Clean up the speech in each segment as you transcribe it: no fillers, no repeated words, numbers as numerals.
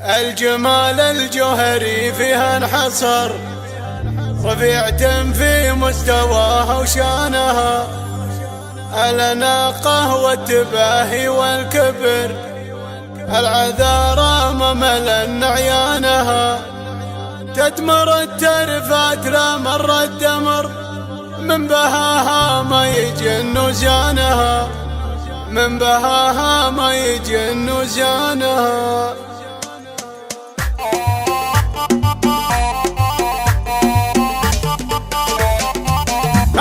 الجمال الجوهري فيها انحصر، رفيعة في مستواها وشانها، الأناقة والتباهي والكبر، العذارى ممل عيانها، تدمر الترفات لا مر الدمر، من بهاها ما يجن زانها، من بهاها ما يجن زانها.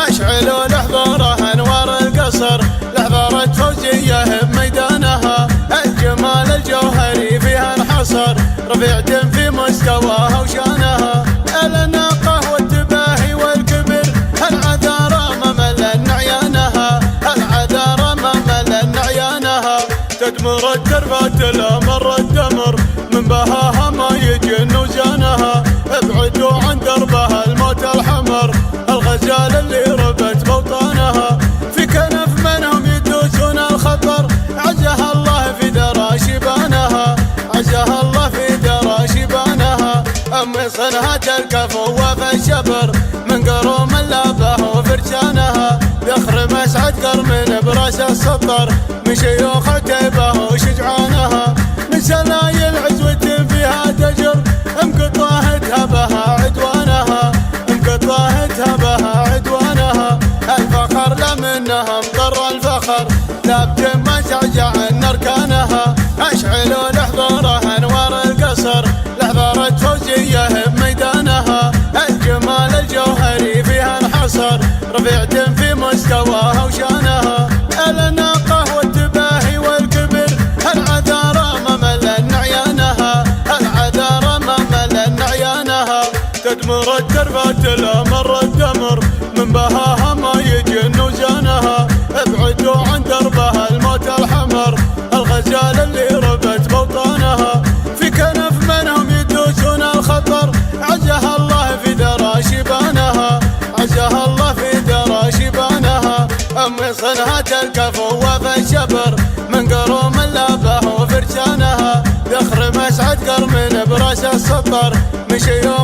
اشعلوا لحضورها انوار القصر، لحضورة فوزية بميدانها، الجمال الجوهري فيها انحصر، رفيعة في مستواها وشانها، الأناقة والتباهي والكبر، العذارى ممل عيانها، العذارى ممل عيانها، تدمر التربات لا مر الدمر، من بهاها ما يجن زانها، ابعدوا عن دربها الموت الحمر، الغزال اللي ربت بوطانها، في كنف منهم يدوسون الخطر، عزها الله في درى شبانها، عزها الله في درى شبانها، أم صنها الكفو في الشبر، من قروم اللابه وفرشانها، ذخر مسعد قرم براس السطر، من شيوخ عتيبه وشجعانها، من سلايل عزوة فيها تجر، مقطاهتها بها عدوانها، مقطاهتها بها عدوانها، الفخر لا منها مضر الفخر، لا بتم شجع اركانها، اشعلوا لحضورها انوار القصر، لحضورة فوزية بميدانها، الجمال الجوهري فيها انحصر، رفيعة في مستواها وشانها، الأناقة والتباهي والكبر، العذارى ممل عيانها، العذارى ممل عيانها، تدمر التربات لا مر الدمر، من بهاها ما يجن زانها، ابعدوا عن دربها الموت الحمر، الغزال اللي ربت بوطانها، في كنف منهم يدوسون الخطر، عزها الله في درى شبانها، عزها الله في درى شبانها، أم صنها الكفو في الشبر، من قروم اللابه وفرشانها، ذخر مسعد قرم براس السطر، من شيوخ